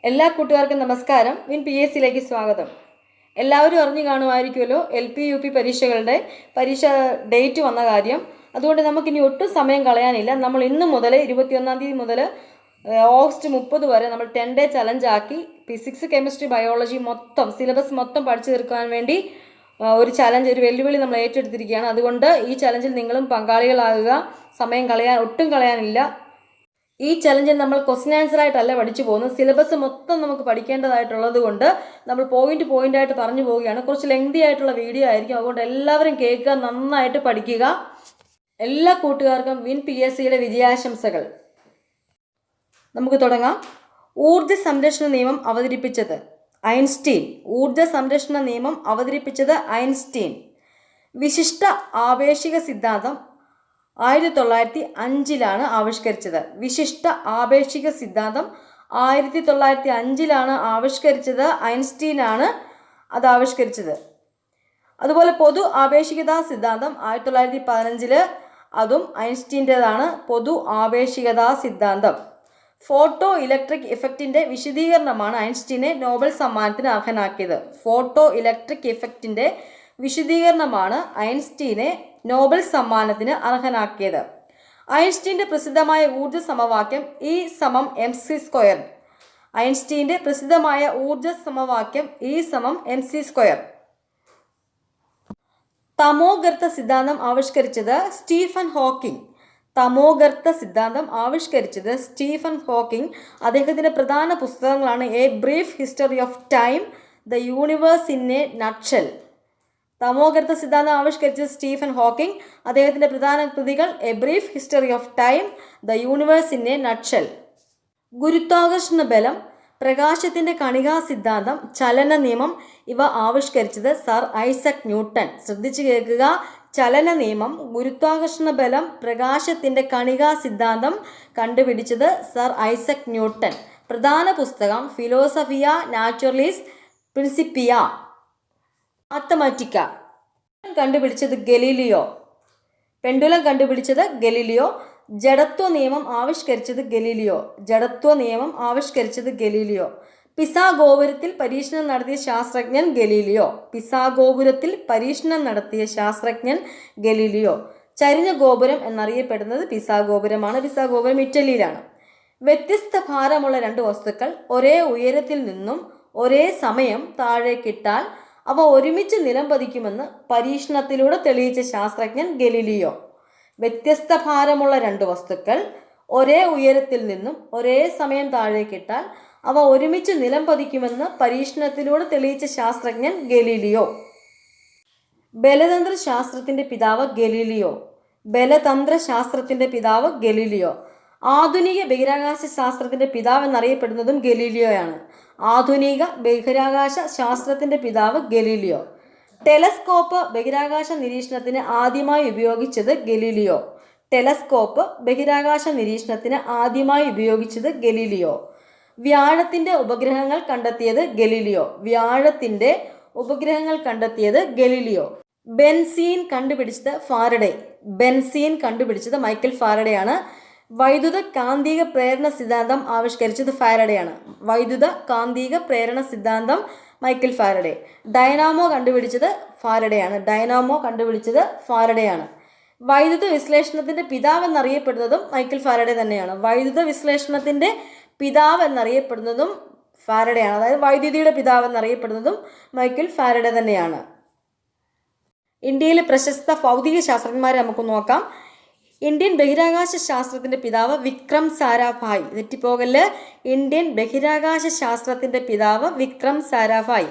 എല്ലാ കൂട്ടുകാർക്കും നമസ്കാരം. വിൻ പി എസ് സിയിലേക്ക് സ്വാഗതം. എല്ലാവരും അറിഞ്ഞു കാണുമായിരിക്കുമല്ലോ LP UP പരീക്ഷകളുടെ പരീക്ഷ ഡേറ്റ് വന്ന കാര്യം. അതുകൊണ്ട് നമുക്കിനി ഒട്ടും സമയം കളയാനില്ല. നമ്മൾ ഇന്ന് മുതൽ 21-ാം തീയതി മുതൽ ഓഗസ്റ്റ് 30 വരെ നമ്മൾ 10 ഡേ ചലഞ്ച് ആക്കി ഫിസിക്സ്, കെമിസ്ട്രി, ബയോളജി മൊത്തം സിലബസ് മൊത്തം പഠിച്ചു തീർക്കാൻ വേണ്ടി ഒരു ചലഞ്ച്, ഒരു വെല്ലുവിളി നമ്മൾ ഏറ്റെടുത്തിരിക്കുകയാണ്. അതുകൊണ്ട് ഈ ചലഞ്ചിൽ നിങ്ങളും പങ്കാളികളാകുക. സമയം ഒട്ടും കളയാനില്ല. ഈ ചലഞ്ചിൽ നമ്മൾ ക്വസ്റ്റ്യൻ ആൻസർ ആയിട്ടല്ല പഠിച്ചു പോകുന്നത്, സിലബസ് മൊത്തം നമുക്ക് പഠിക്കേണ്ടതായിട്ടുള്ളത് കൊണ്ട് നമ്മൾ പോയിന്റ് ആയിട്ട് പറഞ്ഞു പോവുകയാണ്. കുറച്ച് ലെങ്തി ആയിട്ടുള്ള വീഡിയോ ആയിരിക്കും. അതുകൊണ്ട് എല്ലാവരും കേൾക്കുക, നന്നായിട്ട് പഠിക്കുക. എല്ലാ കൂട്ടുകാർക്കും വിൻ PSC യുടെ വിജയാശംസകൾ. നമുക്ക് തുടങ്ങാം. ഊർജ്ജ സംരക്ഷണ നിയമം അവതരിപ്പിച്ചത് ഐൻസ്റ്റീൻ. ഊർജ്ജ സംരക്ഷണ നിയമം അവതരിപ്പിച്ചത് ഐൻസ്റ്റീൻ. വിശിഷ്ട ആപേക്ഷിക സിദ്ധാന്തം 1905 ആവിഷ്കരിച്ചത്. വിശിഷ്ട ആപേക്ഷിക സിദ്ധാന്തം 1905 ആവിഷ്കരിച്ചത്. ഐൻസ്റ്റീനാണ് അത് ആവിഷ്കരിച്ചത്. അതുപോലെ പൊതു ആപേക്ഷികതാ സിദ്ധാന്തം 1915 അതും ഐൻസ്റ്റീൻ്റെതാണ്. പൊതു ആപേക്ഷികതാ സിദ്ധാന്തം. ഫോട്ടോ ഇലക്ട്രിക് ഇഫക്റ്റിൻ്റെ വിശദീകരണമാണ് ഐൻസ്റ്റീനെ നോബൽ സമ്മാനത്തിന് അർഹനാക്കിയത്. ഫോട്ടോ ഇലക്ട്രിക് ഇഫക്റ്റിൻ്റെ വിശദീകരണമാണ് ഐൻസ്റ്റീനെ നോബൽ സമ്മാനത്തിന് അർഹനാക്കിയത്. ഐൻസ്റ്റീൻ്റെ പ്രസിദ്ധമായ ഊർജ്ജ സമവാക്യം E=mc². ഐൻസ്റ്റീൻ്റെ പ്രസിദ്ധമായ ഊർജ്ജ സമവാക്യം E=mc². തമോഗർത്ത സിദ്ധാന്തം ആവിഷ്കരിച്ചത് സ്റ്റീഫൻ ഹോക്കിംഗ്. തമോഗർത്ത സിദ്ധാന്തം ആവിഷ്കരിച്ചത് സ്റ്റീഫൻ ഹോക്കിംഗ്. അദ്ദേഹത്തിൻ്റെ പ്രധാന പുസ്തകങ്ങളാണ് a brief history of time, the universe in a nutshell. തമോഗർത്ത സിദ്ധാന്തം ആവിഷ്കരിച്ചത് സ്റ്റീഫൻ ഹോക്കിംഗ്. അദ്ദേഹത്തിൻ്റെ പ്രധാന കൃതികൾ a brief history of time, the universe in a nutshell. ഗുരുത്വാകർഷണ ബലം, പ്രകാശത്തിൻ്റെ കണികാ സിദ്ധാന്തം, ചലന നിയമം ഇവ ആവിഷ്കരിച്ചത് സർ ഐസക് ന്യൂട്ടൺ. ശ്രദ്ധിച്ചു കേൾക്കുക. ചലന നിയമം, ഗുരുത്വാകർഷണ ബലം, പ്രകാശത്തിൻ്റെ കണികാ സിദ്ധാന്തം കണ്ടുപിടിച്ചത് സർ ഐസക് ന്യൂട്ടൺ. പ്രധാന പുസ്തകം ഫിലോസഫിയ നാച്ചുറലിസ് പ്രിൻസിപ്പിയ മാത്തമാറ്റിക്ക. കണ്ടുപിടിച്ചത് ഗലീലിയോ. പെൻഡുലം കണ്ടുപിടിച്ചത് ഗലീലിയോ. ജഡത്വ നിയമം ആവിഷ്കരിച്ചത് ഗലീലിയോ. ജഡത്വ നിയമം ആവിഷ്കരിച്ചത് ഗലീലിയോ. പിസാ ഗോപുരത്തിൽ പരീക്ഷണം നടത്തിയ ശാസ്ത്രജ്ഞൻ ഗലീലിയോ. പിസാ ഗോപുരത്തിൽ പരീക്ഷണം നടത്തിയ ശാസ്ത്രജ്ഞൻ ഗലീലിയോ. ചരിഞ്ഞ ഗോപുരം എന്നറിയപ്പെടുന്നത് പിസാ ഗോപുരമാണ്. പിസാ ഗോപുരം ഇറ്റലിയിലാണ്. വ്യത്യസ്ത ഭാരമുള്ള രണ്ട് വസ്തുക്കൾ ഒരേ ഉയരത്തിൽ നിന്നും ഒരേ സമയം താഴേക്കിട്ടാൽ അവ ഒരുമിച്ച് നിലം പതിക്കുമെന്ന് പരീക്ഷണത്തിലൂടെ തെളിയിച്ച ശാസ്ത്രജ്ഞൻ ഗലീലിയോ. വ്യത്യസ്ത ഭാരമുള്ള രണ്ട് വസ്തുക്കൾ ഒരേ ഉയരത്തിൽ നിന്നും ഒരേ സമയം താഴേക്കിട്ടാൽ അവ ഒരുമിച്ച് നിലം പതിക്കുമെന്ന് പരീക്ഷണത്തിലൂടെ തെളിയിച്ച ശാസ്ത്രജ്ഞൻ ഗലീലിയോ. ബലതന്ത്ര ശാസ്ത്രത്തിൻ്റെ പിതാവ് ഗലീലിയോ. ബലതന്ത്ര ശാസ്ത്രത്തിൻ്റെ പിതാവ് ഗലീലിയോ. ആധുനിക ബഹിരാകാശ ശാസ്ത്രത്തിൻ്റെ പിതാവ് എന്നറിയപ്പെടുന്നതും ഗലീലിയോയാണ്. ആധുനിക ബഹിരാകാശ ശാസ്ത്രത്തിൻ്റെ പിതാവ് ഗലീലിയോ. ടെലസ്കോപ്പ് ബഹിരാകാശ നിരീക്ഷണത്തിന് ആദ്യമായി ഉപയോഗിച്ചത് ഗലീലിയോ. ടെലസ്കോപ്പ് ബഹിരാകാശ നിരീക്ഷണത്തിന് ആദ്യമായി ഉപയോഗിച്ചത് ഗലീലിയോ. വ്യാഴത്തിൻ്റെ ഉപഗ്രഹങ്ങൾ കണ്ടെത്തിയത് ഗലീലിയോ. വ്യാഴത്തിൻ്റെ ഉപഗ്രഹങ്ങൾ കണ്ടെത്തിയത് ഗലീലിയോ. ബെൻസീൻ കണ്ടുപിടിച്ചത് ഫാരഡേ. ബെൻസീൻ കണ്ടുപിടിച്ചത് മൈക്കൽ ഫാരഡെയാണ്. വൈദ്യുത കാന്തിക പ്രേരണ സിദ്ധാന്തം ആവിഷ്കരിച്ചത് ഫാരഡെയാണ്. വൈദ്യുത കാന്തിക പ്രേരണ സിദ്ധാന്തം മൈക്കൽ ഫാരഡെ. ഡൈനാമോ കണ്ടുപിടിച്ചത് ഫാരഡെയാണ്. ഡൈനാമോ കണ്ടുപിടിച്ചത് ഫാരഡെയാണ്. വൈദ്യുത വിശ്ലേഷണത്തിൻ്റെ പിതാവ് എന്നറിയപ്പെടുന്നതും മൈക്കൽ ഫാരഡെ തന്നെയാണ്. വൈദ്യുത വിശ്ലേഷണത്തിൻ്റെ പിതാവ് എന്നറിയപ്പെടുന്നതും ഫാരഡെയാണ്. അതായത് വൈദ്യുതിയുടെ പിതാവ് എന്നറിയപ്പെടുന്നതും മൈക്കൽ ഫാരഡെ തന്നെയാണ്. ഇന്ത്യയിലെ പ്രശസ്ത ഭൗതിക ശാസ്ത്രജ്ഞന്മാരെ നമുക്ക് നോക്കാം. ഇന്ത്യൻ ബഹിരാകാശ ശാസ്ത്രത്തിൻ്റെ പിതാവ് വിക്രം സാരാഭായ്. തെറ്റിപ്പോകല്. ഇന്ത്യൻ ബഹിരാകാശ ശാസ്ത്രത്തിൻ്റെ പിതാവ് വിക്രം സാരാഭായ്.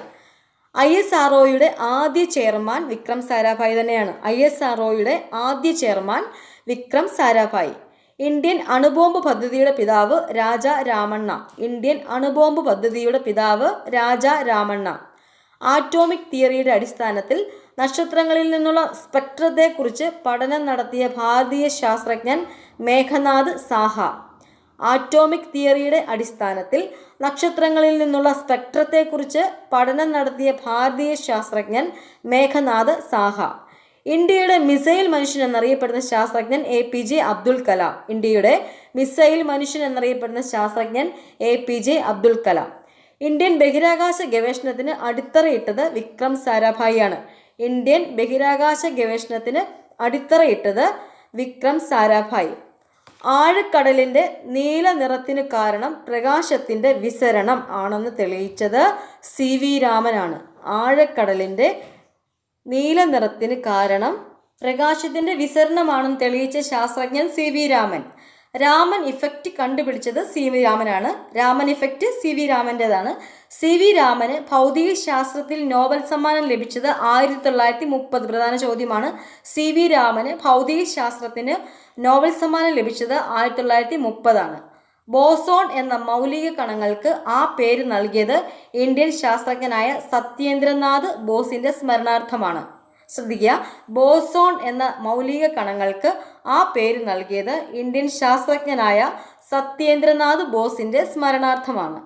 ISROയുടെ ആദ്യ ചെയർമാൻ വിക്രം സാരാഭായ് തന്നെയാണ്. ISROയുടെ ആദ്യ ചെയർമാൻ വിക്രം സാരാഭായ്. ഇന്ത്യൻ അണുബോംബ് പദ്ധതിയുടെ പിതാവ് രാജാ രാമണ്ണ. ഇന്ത്യൻ അണുബോംബ് പദ്ധതിയുടെ പിതാവ് രാജാ രാമണ്ണ. ആറ്റോമിക് തിയറിയുടെ അടിസ്ഥാനത്തിൽ നക്ഷത്രങ്ങളിൽ നിന്നുള്ള സ്പെക്ട്രത്തെക്കുറിച്ച് പഠനം നടത്തിയ ഭാരതീയ ശാസ്ത്രജ്ഞൻ മേഘനാഥ് സാഹ. ആറ്റോമിക് തിയറിയുടെ അടിസ്ഥാനത്തിൽ നക്ഷത്രങ്ങളിൽ നിന്നുള്ള സ്പെക്ട്രത്തെക്കുറിച്ച് പഠനം നടത്തിയ ഭാരതീയ ശാസ്ത്രജ്ഞൻ മേഘനാഥ് സാഹ. ഇന്ത്യയുടെ മിസൈൽ മനുഷ്യൻ എന്നറിയപ്പെടുന്ന ശാസ്ത്രജ്ഞൻ APJ അബ്ദുൽ കലാം. ഇന്ത്യയുടെ മിസൈൽ മനുഷ്യൻ എന്നറിയപ്പെടുന്ന ശാസ്ത്രജ്ഞൻ APJ അബ്ദുൽ കലാം. ഇന്ത്യൻ ബഹിരാകാശ ഗവേഷണത്തിന് അടിത്തറയിട്ടത് വിക്രം സാരാഭായിയാണ്. ഇന്ത്യൻ ബഹിരാകാശ ഗവേഷണത്തിന് അടിത്തറയിട്ടത് വിക്രം സാരാഭായി. ആഴക്കടലിൻ്റെ നീല നിറത്തിന് കാരണം പ്രകാശത്തിൻ്റെ വിസരണം ആണെന്ന് തെളിയിച്ചത് CV രാമനാണ്. ആഴക്കടലിൻ്റെ നീല നിറത്തിന് കാരണം പ്രകാശത്തിൻ്റെ വിസരണമാണെന്ന് തെളിയിച്ച ശാസ്ത്രജ്ഞൻ CV രാമൻ. രാമൻ ഇഫക്റ്റ് കണ്ടുപിടിച്ചത് CV രാമനാണ്. രാമൻ ഇഫക്റ്റ് CV രാമൻ്റെതാണ്. CV രാമന് ഭൗതിക ശാസ്ത്രത്തിൽ നോബൽ സമ്മാനം ലഭിച്ചത് 1930. പ്രധാന ചോദ്യമാണ്. CV രാമന് ഭൗതിക ശാസ്ത്രത്തിന് നോബൽ സമ്മാനം ലഭിച്ചത് 1930. ബോസോൺ എന്ന മൗലിക കണങ്ങൾക്ക് ആ പേര് നൽകിയത് ഇന്ത്യൻ ശാസ്ത്രജ്ഞനായ സത്യേന്ദ്രനാഥ് ബോസിന്റെ സ്മരണാർത്ഥമാണ്. ശ്രദ്ധിക്കുക, ബോസോൺ എന്ന മൗലിക കണങ്ങൾക്ക് ആ പേര് നൽകിയത് ഇന്ത്യൻ ശാസ്ത്രജ്ഞനായ സത്യേന്ദ്രനാഥ് ബോസിന്റെ സ്മരണാർത്ഥമാണ്.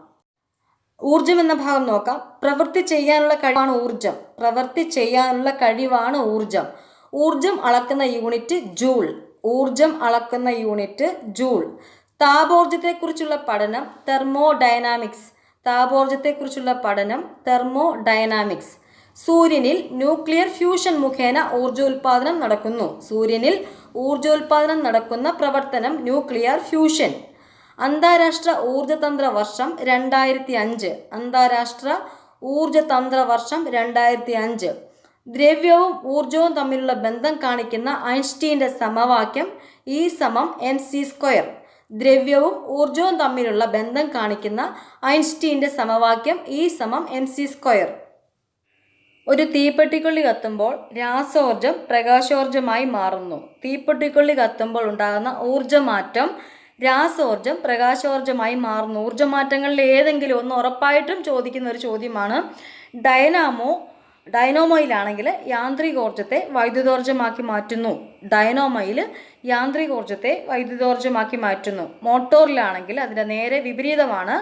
ഊർജം എന്ന ഭാഗം നോക്കാം. പ്രവൃത്തി ചെയ്യാനുള്ള കഴിവാണ് ഊർജം. പ്രവൃത്തി ചെയ്യാനുള്ള കഴിവാണ് ഊർജം. ഊർജം അളക്കുന്ന യൂണിറ്റ് ജൂൾ. ഊർജം അളക്കുന്ന യൂണിറ്റ് ജൂൾ. താപോർജത്തെക്കുറിച്ചുള്ള പഠനം തെർമോഡൈനാമിക്സ്. താപോർജത്തെക്കുറിച്ചുള്ള പഠനം തെർമോഡൈനാമിക്സ്. സൂര്യനിൽ ന്യൂക്ലിയർ ഫ്യൂഷൻ മുഖേന ഊർജോൽപാദനം നടക്കുന്നു. സൂര്യനിൽ ഊർജോൽപാദനം നടക്കുന്ന പ്രവർത്തനം ന്യൂക്ലിയർ ഫ്യൂഷൻ. അന്താരാഷ്ട്ര ഊർജതന്ത്ര വർഷം 2005. അന്താരാഷ്ട്ര ഊർജതന്ത്ര വർഷം 2005. ദ്രവ്യവും ഊർജവും തമ്മിലുള്ള ബന്ധം കാണിക്കുന്ന ഐൻസ്റ്റീൻ്റെ സമവാക്യം E=mc². ദ്രവ്യവും ഊർജവും തമ്മിലുള്ള ബന്ധം കാണിക്കുന്ന ഐൻസ്റ്റീൻ്റെ സമവാക്യം E=mc². ഒരു തീപ്പെട്ടിക്കൊള്ളി കത്തുമ്പോൾ രാസോർജം പ്രകാശോർജമായി മാറുന്നു. തീപ്പെട്ടിക്കൊള്ളി കത്തുമ്പോൾ ഉണ്ടാകുന്ന ഊർജ്ജമാറ്റം രാസോർജം പ്രകാശോർജമായി മാറുന്നു. ഊർജ്ജമാറ്റങ്ങളിൽ ഏതെങ്കിലും ഒന്ന് ഉറപ്പായിട്ടും ചോദിക്കുന്ന ഒരു ചോദ്യമാണ്. ഡൈനാമോയിലാണെങ്കിൽ യാന്ത്രികോർജത്തെ വൈദ്യുതോർജ്ജമാക്കി മാറ്റുന്നു. ഡൈനാമോയിൽ യാന്ത്രികോർജത്തെ വൈദ്യുതോർജ്ജമാക്കി മാറ്റുന്നു. മോട്ടോറിലാണെങ്കിൽ അതിൻ്റെ നേരെ വിപരീതമാണ്.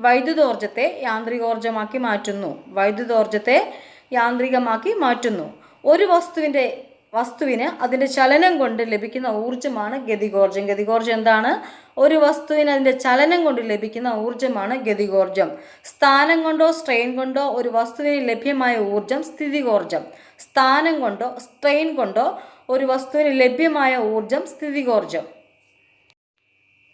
വൈദ്യുതോർജ്ജത്തെ യാന്ത്രികോർജ്ജമാക്കി മാറ്റുന്നു. വൈദ്യുതോർജ്ജത്തെ യാന്ത്രികമാക്കി മാറ്റുന്നു. ഒരു വസ്തുവിന് അതിൻ്റെ ചലനം കൊണ്ട് ലഭിക്കുന്ന ഊർജ്ജമാണ് ഗതികോർജം. ഗതികോർജം എന്താണ്? ഒരു വസ്തുവിന് അതിൻ്റെ ചലനം കൊണ്ട് ലഭിക്കുന്ന ഊർജ്ജമാണ് ഗതികോർജം. സ്ഥാനം കൊണ്ടോ സ്ട്രെയിൻ കൊണ്ടോ ഒരു വസ്തുവിന് ലഭ്യമായ ഊർജ്ജം സ്ഥിതികോർജം. സ്ഥാനം കൊണ്ടോ സ്ട്രെയിൻ കൊണ്ടോ ഒരു വസ്തുവിന് ലഭ്യമായ ഊർജ്ജം സ്ഥിതികോർജം.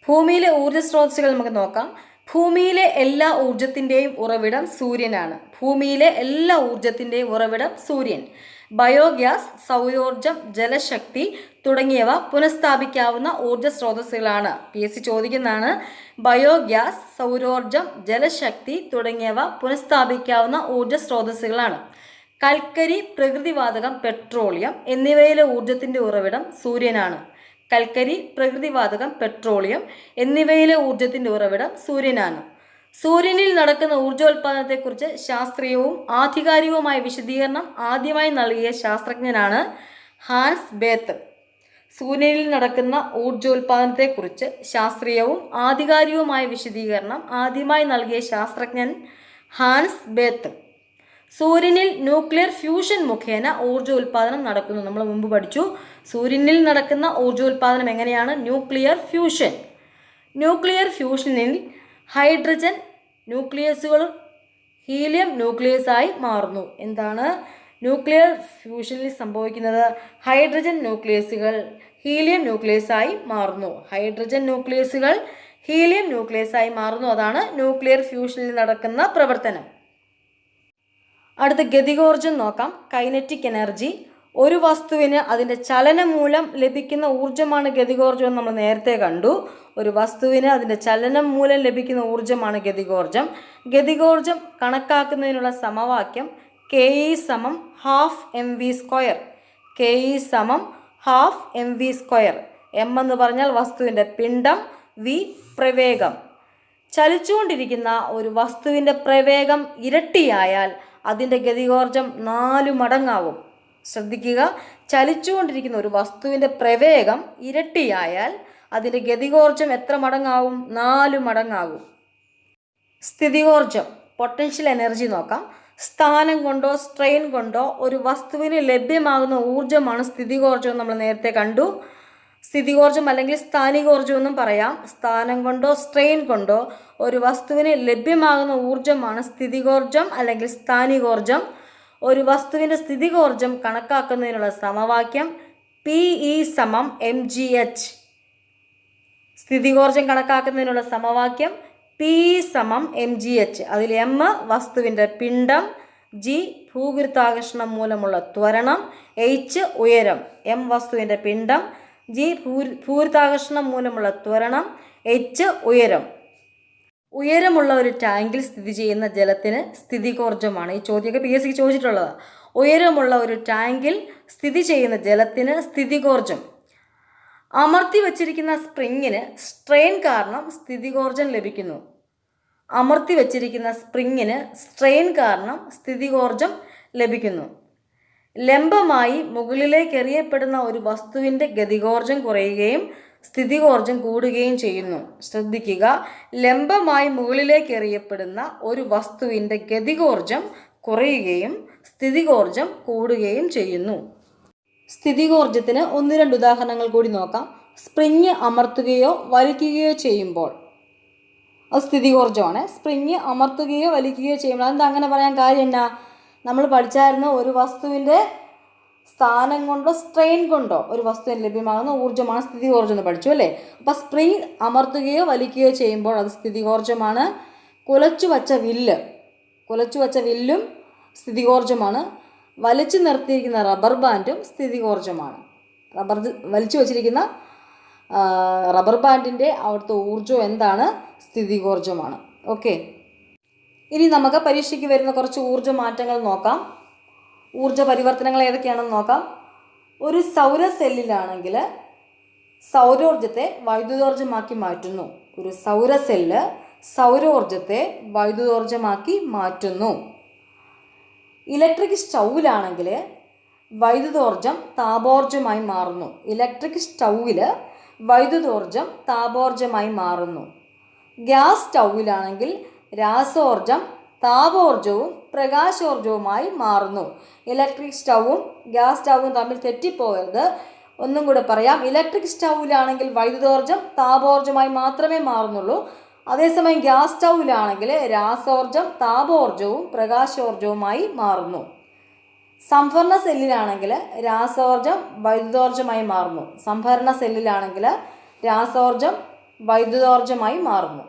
ഭൂമിയിലെ ഊർജ്ജ സ്രോതസ്സുകൾ നമുക്ക് നോക്കാം. ഭൂമിയിലെ എല്ലാ ഊർജത്തിൻ്റെയും ഉറവിടം സൂര്യനാണ്. ഭൂമിയിലെ എല്ലാ ഊർജത്തിൻ്റെയും ഉറവിടം സൂര്യൻ. ബയോഗ്യാസ്, സൗരോർജം, ജലശക്തി തുടങ്ങിയവ പുനഃസ്ഥാപിക്കാവുന്ന ഊർജ സ്രോതസ്സുകളാണ്. PSC ചോദിക്കുന്നതാണ്. ബയോഗ്യാസ്, സൗരോർജം, ജലശക്തി തുടങ്ങിയവ പുനഃസ്ഥാപിക്കാവുന്ന ഊർജ സ്രോതസ്സുകളാണ്. കൽക്കരി, പ്രകൃതിവാതകം, പെട്രോളിയം എന്നിവയിലെ ഊർജത്തിൻ്റെ ഉറവിടം സൂര്യനാണ്. കൽക്കരി, പ്രകൃതിവാതകം, പെട്രോളിയം എന്നിവയിലെ ഊർജത്തിൻ്റെ ഉറവിടം സൂര്യനാണ്. സൂര്യനിൽ നടക്കുന്ന ഊർജോൽപാദനത്തെക്കുറിച്ച് ശാസ്ത്രീയവും ആധികാരികവുമായ വിശദീകരണം ആദ്യമായി നൽകിയ ശാസ്ത്രജ്ഞനാണ് ഹാൻസ് ബേത്ത്. സൂര്യനിൽ നടക്കുന്ന ഊർജോൽപാദനത്തെക്കുറിച്ച് ശാസ്ത്രീയവും ആധികാരികവുമായ വിശദീകരണം ആദ്യമായി നൽകിയ ശാസ്ത്രജ്ഞൻ ഹാൻസ് ബേത്ത്. സൂര്യനിൽ ന്യൂക്ലിയർ ഫ്യൂഷൻ മുഖേന ഊർജോൽപാദനം നടക്കുന്നു. നമ്മൾ മുമ്പ് പഠിച്ചു. സൂര്യനിൽ നടക്കുന്ന ഊർജോൽപാദനം എങ്ങനെയാണ്? Nuclear fusion. ന്യൂക്ലിയർ ഫ്യൂഷനിൽ ഹൈഡ്രജൻ ന്യൂക്ലിയസുകൾ ഹീലിയം ന്യൂക്ലിയസായി മാറുന്നു. എന്താണ് ന്യൂക്ലിയർ ഫ്യൂഷനിൽ സംഭവിക്കുന്നത്? ഹൈഡ്രജൻ ന്യൂക്ലിയസുകൾ ഹീലിയം ന്യൂക്ലിയസായി മാറുന്നു. ഹൈഡ്രജൻ ന്യൂക്ലിയസുകൾ ഹീലിയം ന്യൂക്ലിയസായി മാറുന്നു. അതാണ് ന്യൂക്ലിയർ ഫ്യൂഷനിൽ നടക്കുന്ന പ്രവർത്തനം. അടുത്ത ഗതികോർജം നോക്കാം. Kinetic energy. ഒരു വസ്തുവിന് അതിൻ്റെ ചലനം മൂലം ലഭിക്കുന്ന ഊർജ്ജമാണ് ഗതികോർജം എന്ന് നമ്മൾ നേരത്തെ കണ്ടു. ഒരു വസ്തുവിന് അതിൻ്റെ ചലനം മൂലം ലഭിക്കുന്ന ஊർജ്ജമാണ് ഗതികോർജം. ഗതികോർജം കണക്കാക്കുന്നതിനുള്ള സമവാക്യം KE=12mv². KE=12mv². m എന്ന് പറഞ്ഞാൽ വസ്തുവിൻ്റെ പിണ്ഡം, v പ്രവേഗം. ചലിച്ചുകൊണ്ടിരിക്കുന്ന ഒരു വസ്തുവിൻ്റെ പ്രവേഗം ഇരട്ടിയായാൽ അതിൻ്റെ ഗതികോർജം 4 മടങ്ങാവും. ശ്രദ്ധിക്കുക, ചലിച്ചുകൊണ്ടിരിക്കുന്ന ഒരു വസ്തുവിൻ്റെ പ്രവേഗം ഇരട്ടിയായാൽ അതിൻ്റെ ഗതികോർജം എത്ര മടങ്ങാവും? 4 മടങ്ങാകും. സ്ഥിതികോർജം, പൊട്ടൻഷ്യൽ എനർജി നോക്കാം. സ്ഥാനം കൊണ്ടോ സ്ട്രെയിൻ കൊണ്ടോ ഒരു വസ്തുവിന് ലഭ്യമാകുന്ന ഊർജ്ജമാണ് സ്ഥിതികോർജം. നമ്മൾ നേരത്തെ കണ്ടു. സ്ഥിതികോർജം അല്ലെങ്കിൽ സ്ഥാനികോർജം എന്നും പറയാം. സ്ഥാനം കൊണ്ടോ സ്ട്രെയിൻ കൊണ്ടോ ഒരു വസ്തുവിന് ലഭ്യമാകുന്ന ഊർജ്ജമാണ് സ്ഥിതികോർജം അല്ലെങ്കിൽ സ്ഥാനികോർജം. ഒരു വസ്തുവിൻ്റെ സ്ഥിതികോർജം കണക്കാക്കുന്നതിനുള്ള സമവാക്യം PE സമം mgh. സ്ഥിതികോർജം കണക്കാക്കുന്നതിനുള്ള സമവാക്യം PE സമം mgh. അതിൽ m വസ്തുവിൻ്റെ പിണ്ഡം, g ഭൂഗുരുത്വാകർഷണം മൂലമുള്ള ത്വരണം, h ഉയരം. m വസ്തുവിൻ്റെ പിണ്ഡം, g ഭൂഗുരുത്വാകർഷണം മൂലമുള്ള ത്വരണം, h ഉയരം. ഉയരമുള്ള ഒരു ടാങ്കിൽ സ്ഥിതി ചെയ്യുന്ന ജലത്തിന് സ്ഥിതികോർജമാണ്. ഈ ചോദ്യമൊക്കെ PSC ചോദിച്ചിട്ടുള്ളതാണ്. ഉയരമുള്ള ഒരു ടാങ്കിൽ സ്ഥിതി ചെയ്യുന്ന ജലത്തിന് സ്ഥിതികോർജം. അമർത്തി വച്ചിരിക്കുന്ന സ്പ്രിങ്ങിന് സ്ട്രെയിൻ കാരണം സ്ഥിതികോർജം ലഭിക്കുന്നു. അമർത്തി വച്ചിരിക്കുന്ന സ്പ്രിങ്ങിന് സ്ട്രെയിൻ കാരണം സ്ഥിതികോർജം ലഭിക്കുന്നു. ലംബമായി മുകളിലേക്ക് എറിയപ്പെടുന്ന ഒരു വസ്തുവിൻ്റെ ഗതികോർജം കുറയുകയും സ്ഥിതികോർജം കൂടുകയും ചെയ്യുന്നു. ശ്രദ്ധിക്കുക, ലംബമായി മുകളിലേക്ക് എറിയപ്പെടുന്ന ഒരു വസ്തുവിൻ്റെ ഗതികോർജം കുറയുകയും സ്ഥിതികോർജം കൂടുകയും ചെയ്യുന്നു. സ്ഥിതികോർജത്തിന് 1-2 ഉദാഹരണങ്ങൾ കൂടി നോക്കാം. സ്പ്രിങ് അമർത്തുകയോ വലിക്കുകയോ ചെയ്യുമ്പോൾ അത് സ്ഥിതികോർജമാണ്. സ്പ്രിങ് അമർത്തുകയോ വലിക്കുകയോ ചെയ്യുമ്പോൾ അതെന്താ അങ്ങനെ പറയാൻ കാര്യം എന്നാ? നമ്മൾ പഠിച്ചായിരുന്നു, ഒരു വസ്തുവിൻ്റെ സ്ഥാനം കൊണ്ടോ സ്ട്രെയിൻ കൊണ്ടോ ഒരു വസ്തുവിന് ലഭ്യമാകുന്ന ഊർജ്ജമാണ് സ്ഥിതികോർജം എന്ന് പഠിച്ചു അല്ലേ? അപ്പോൾ സ്പ്രിങ് അമർത്തുകയോ വലിക്കുകയോ ചെയ്യുമ്പോൾ അത് സ്ഥിതികോർജമാണ്. കുലച്ചു വച്ച വില്ലും സ്ഥിതികോർജമാണ്. വലിച്ചു നിർത്തിയിരിക്കുന്ന റബ്ബർ ബാൻഡും സ്ഥിതികോർജമാണ്. വലിച്ചു വച്ചിരിക്കുന്ന റബ്ബർ ബാൻഡിൻ്റെ അവിടുത്തെ ഊർജ്ജം എന്താണ്? സ്ഥിതികോർജമാണ്. ഓക്കെ, ഇനി നമുക്ക് പരീക്ഷയ്ക്ക് വരുന്ന കുറച്ച് ഊർജ്ജ മാറ്റങ്ങൾ നോക്കാം. ഊർജ്ജ പരിവർത്തനങ്ങൾ ഏതൊക്കെയാണെന്ന് നോക്കാം. ഒരു സൗരസെല്ലിലാണെങ്കിൽ സൗരോർജ്ജത്തെ വൈദ്യുതോർജ്ജമാക്കി മാറ്റുന്നു. ഒരു സൗരസെല്ല് സൗരോർജ്ജത്തെ വൈദ്യുതോർജ്ജമാക്കി മാറ്റുന്നു. ഇലക്ട്രിക് സ്റ്റൗവിലാണെങ്കിൽ വൈദ്യുതോർജ്ജം താപോർജ്ജമായി മാറുന്നു. ഇലക്ട്രിക് സ്റ്റൗവിൽ വൈദ്യുതോർജ്ജം താപോർജ്ജമായി മാറുന്നു. ഗ്യാസ് സ്റ്റൗവിലാണെങ്കിൽ രാസോർജ്ജം താപോർജ്ജവും പ്രകാശോർജ്ജവുമായി മാറുന്നു. ഇലക്ട്രിക് സ്റ്റൗവും ഗ്യാസ് സ്റ്റൗവും തമ്മിൽ തെറ്റിപ്പോകരുത്. ഒന്നും കൂടെ പറയാം. ഇലക്ട്രിക് സ്റ്റൗവിലാണെങ്കിൽ വൈദ്യുതോർജ്ജം താപോർജ്ജമായി മാത്രമേ മാറുന്നുള്ളൂ. അതേസമയം ഗ്യാസ് സ്റ്റൗവിലാണെങ്കിൽ രാസോർജ്ജം താപോർജ്ജവും പ്രകാശോർജ്ജവുമായി മാറുന്നു. സംഭരണ സെല്ലിലാണെങ്കിൽ രാസോർജ്ജം വൈദ്യുതോർജ്ജമായി മാറുന്നു. സംഭരണ സെല്ലിലാണെങ്കിൽ രാസോർജ്ജം വൈദ്യുതോർജ്ജമായി മാറുന്നു.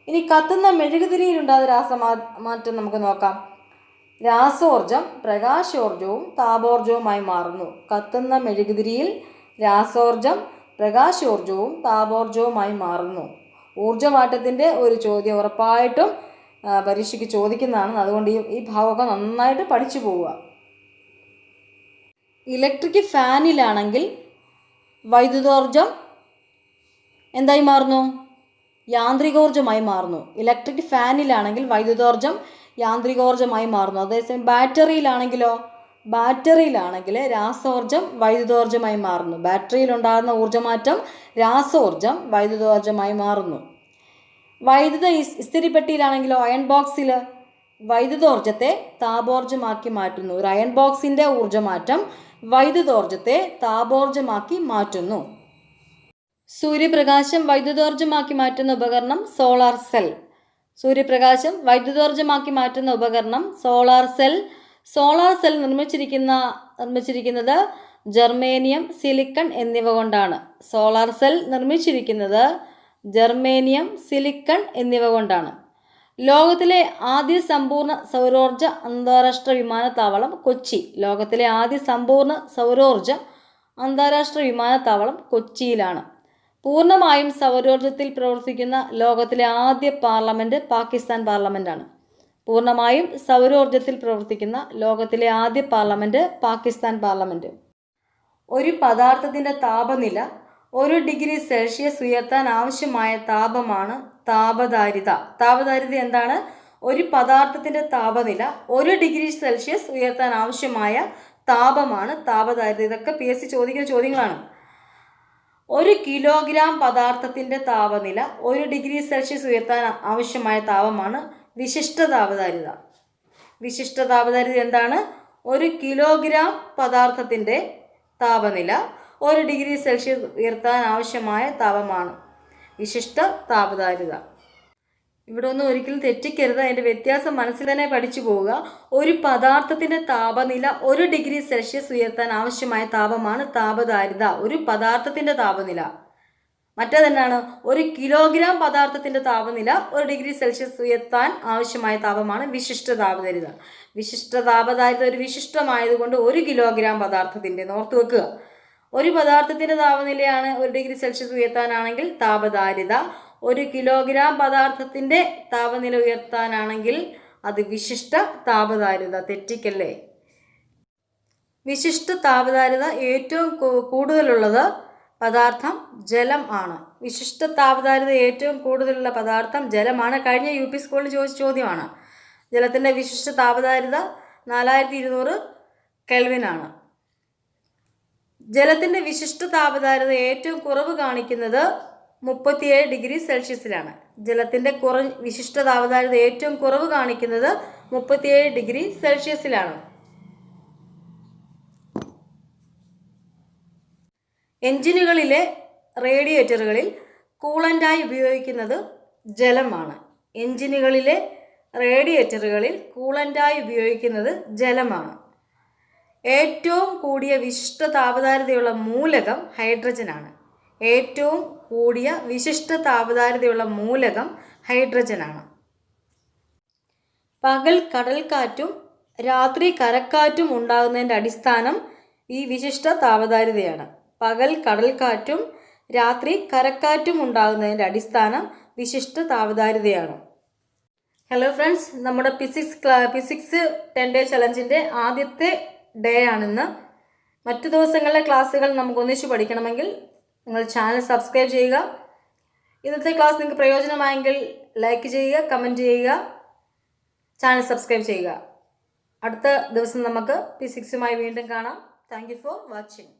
ഇനി കത്തുന്ന മെഴുകുതിരിയിലുണ്ടാകുന്ന രാസമാറ്റം നമുക്ക് നോക്കാം. രാസോർജ്ജം പ്രകാശോർജ്ജവും താപോർജ്ജവുമായി മാറുന്നു. കത്തുന്ന മെഴുകുതിരിയിൽ രാസോർജ്ജം പ്രകാശോർജ്ജവും താപോർജ്ജവുമായി മാറുന്നു. ഊർജ്ജമാറ്റത്തിൻ്റെ ഒരു ചോദ്യം ഉറപ്പായിട്ടും പരീക്ഷയ്ക്ക് ചോദിക്കുന്നതാണ്. അതുകൊണ്ട് ഈ ഭാഗമൊക്കെ നന്നായിട്ട് പഠിച്ചു പോവുക. ഇലക്ട്രിക് ഫാനിലാണെങ്കിൽ വൈദ്യുതോർജ്ജം എന്തായി മാറുന്നു? യാന്ത്രികോർജ്ജമായി മാറുന്നു. ഇലക്ട്രിക് ഫാനിലാണെങ്കിൽ വൈദ്യുതോർജ്ജം യാന്ത്രികോർജ്ജമായി മാറുന്നു. അതേസമയം ബാറ്ററിയിലാണെങ്കിൽ രാസോർജ്ജം വൈദ്യുതോർജ്ജമായി മാറുന്നു. ബാറ്ററിയിലുണ്ടാകുന്ന ഊർജ്ജമാറ്റം രാസോർജ്ജം വൈദ്യുതോർജ്ജമായി മാറുന്നു. വൈദ്യുത ഇസ്തിരിപ്പെട്ടിയിലാണെങ്കിലോ അയൺ ബോക്സിൽ വൈദ്യുതോർജ്ജത്തെ താപോർജ്ജമാക്കി മാറ്റുന്നു. ഒരു അയൺ ബോക്സിൻ്റെ ഊർജ്ജമാറ്റം വൈദ്യുതോർജ്ജത്തെ താപോർജ്ജമാക്കി മാറ്റുന്നു. സൂര്യപ്രകാശം വൈദ്യുതോർജ്ജമാക്കി മാറ്റുന്ന ഉപകരണം സോളാർ സെൽ. സൂര്യപ്രകാശം വൈദ്യുതോർജ്ജമാക്കി മാറ്റുന്ന ഉപകരണം സോളാർ സെൽ. സോളാർ സെൽ നിർമ്മിച്ചിരിക്കുന്നത് ജർമേനിയം, സിലിക്കൺ എന്നിവ കൊണ്ടാണ്. സോളാർ സെൽ നിർമ്മിച്ചിരിക്കുന്നത് ജർമേനിയം, സിലിക്കൺ എന്നിവ കൊണ്ടാണ്. ലോകത്തിലെ ആദ്യ സമ്പൂർണ്ണ സൗരോർജ്ജ അന്താരാഷ്ട്ര വിമാനത്താവളം കൊച്ചി. ലോകത്തിലെ ആദ്യ സമ്പൂർണ്ണ സൗരോർജ്ജ അന്താരാഷ്ട്ര വിമാനത്താവളം കൊച്ചിയിലാണ്. പൂർണ്ണമായും സൗരോർജ്ജത്തിൽ പ്രവർത്തിക്കുന്ന ലോകത്തിലെ ആദ്യ പാർലമെൻറ്റ് പാകിസ്ഥാൻ പാർലമെൻറ്റാണ്. പൂർണ്ണമായും സൗരോർജ്ജത്തിൽ പ്രവർത്തിക്കുന്ന ലോകത്തിലെ ആദ്യ പാർലമെൻറ്റ് പാകിസ്ഥാൻ പാർലമെൻറ്റ്. ഒരു പദാർത്ഥത്തിൻ്റെ താപനില 1 ഡിഗ്രി സെൽഷ്യസ് ഉയർത്താൻ ആവശ്യമായ താപമാണ് താപധാരിത. താപധാരിത എന്താണ്? ഒരു പദാർത്ഥത്തിൻ്റെ താപനില 1 ഡിഗ്രി സെൽഷ്യസ് ഉയർത്താൻ ആവശ്യമായ താപമാണ് താപധാരിത. ഇതൊക്കെ PSC ചോദിക്കുന്ന ചോദ്യങ്ങളാണ്. 1 കിലോഗ്രാം പദാർത്ഥത്തിൻ്റെ താപനില 1 ഡിഗ്രി സെൽഷ്യസ് ഉയർത്താൻ ആവശ്യമായ താപമാണ് വിശിഷ്ട താപധാരിത. വിശിഷ്ട താപധാരിത എന്താണ്? 1 കിലോഗ്രാം പദാർത്ഥത്തിൻ്റെ താപനില 1 ഡിഗ്രി സെൽഷ്യസ് ഉയർത്താൻ ആവശ്യമായ താപമാണ് വിശിഷ്ട താപധാരിത. ഇവിടെ ഒന്നും ഒരിക്കലും തെറ്റിക്കരുത്, അതിൻ്റെ വ്യത്യാസം മനസ്സിൽ തന്നെ പഠിച്ചു പോവുക. ഒരു പദാർത്ഥത്തിൻ്റെ താപനില 1 ഡിഗ്രി സെൽഷ്യസ് ഉയർത്താൻ ആവശ്യമായ താപമാണ് താപധാരിത, ഒരു പദാർത്ഥത്തിൻ്റെ താപനില. മറ്റേതെന്നാണ്? 1 കിലോഗ്രാം പദാർത്ഥത്തിൻ്റെ താപനില 1 ഡിഗ്രി സെൽഷ്യസ് ഉയർത്താൻ ആവശ്യമായ താപമാണ് വിശിഷ്ട താപധാരിത. വിശിഷ്ട താപധാരിത ഒരു വിശിഷ്ടമായതുകൊണ്ട് 1 കിലോഗ്രാം പദാർത്ഥത്തിൻ്റെ ഓർത്ത് വെക്കുക. ഒരു പദാർത്ഥത്തിൻ്റെ താപനിലയാണ് 1 ഡിഗ്രി സെൽഷ്യസ് ഉയർത്താനാണെങ്കിൽ താപധാരിത. 1 കിലോഗ്രാം പദാർത്ഥത്തിൻ്റെ താപനില ഉയർത്താനാണെങ്കിൽ അത് വിശിഷ്ട താപധാരിത. തെറ്റിക്കല്ലേ. വിശിഷ്ട താപധാരിത ഏറ്റവും കൂടുതലുള്ളത് പദാർത്ഥം ജലം ആണ്. വിശിഷ്ട താപധാരിത ഏറ്റവും കൂടുതലുള്ള പദാർത്ഥം ജലമാണ്. കഴിഞ്ഞ UP സ്കൂളിൽ ചോദിച്ച ചോദ്യമാണ്. ജലത്തിൻ്റെ വിശിഷ്ട താപധാരിത 4200 കെൽവിനാണ്. ജലത്തിൻ്റെ വിശിഷ്ട താപധാരിത ഏറ്റവും കുറവ് കാണിക്കുന്നത് 37 ഡിഗ്രി സെൽഷ്യസിലാണ്. ജലത്തിൻ്റെ വിശിഷ്ട താപധാരിത ഏറ്റവും കുറവ് കാണിക്കുന്നത് 37 ഡിഗ്രി സെൽഷ്യസിലാണ്. എഞ്ചിനുകളിലെ റേഡിയേറ്ററുകളിൽ കൂളൻ്റായി ഉപയോഗിക്കുന്നത് ജലമാണ്. എഞ്ചിനുകളിലെ റേഡിയേറ്ററുകളിൽ കൂളൻ്റായി ഉപയോഗിക്കുന്നത് ജലമാണ്. ഏറ്റവും കൂടിയ വിശിഷ്ട താപധാരിതയുള്ള മൂലകം ഹൈഡ്രജനാണ്. ഏറ്റവും കൂടിയ വിശിഷ്ട താപധാരിതയുള്ള മൂലകം ഹൈഡ്രജനാണ്. പകൽ കടൽക്കാറ്റും രാത്രി കരക്കാറ്റും ഉണ്ടാകുന്നതിൻ്റെ അടിസ്ഥാനം ഈ വിശിഷ്ട താപധാരിതയാണ്. പകൽ കടൽക്കാറ്റും രാത്രി കരക്കാറ്റും ഉണ്ടാകുന്നതിൻ്റെ അടിസ്ഥാനം വിശിഷ്ട താപധാരിതയാണ്. ഹലോ ഫ്രണ്ട്സ്, നമ്മുടെ ഫിസിക്സ് 10 ഡേ ചലഞ്ചിൻ്റെ ആദ്യത്തെ ഡേ ആണിന്ന്. മറ്റു ദിവസങ്ങളിലെ ക്ലാസ്സുകൾ നമുക്ക് ഒന്നിച്ച് പഠിക്കണമെങ്കിൽ നിങ്ങൾ ചാനൽ സബ്സ്ക്രൈബ് ചെയ്യുക. ഇന്നത്തെ ക്ലാസ് നിങ്ങൾക്ക് പ്രയോജനമായെങ്കിൽ ലൈക്ക് ചെയ്യുക, കമൻറ്റ് ചെയ്യുക, ചാനൽ സബ്സ്ക്രൈബ് ചെയ്യുക. അടുത്ത ദിവസം നമുക്ക് ഫിസിക്സുമായി വീണ്ടും കാണാം. Thank you for watching.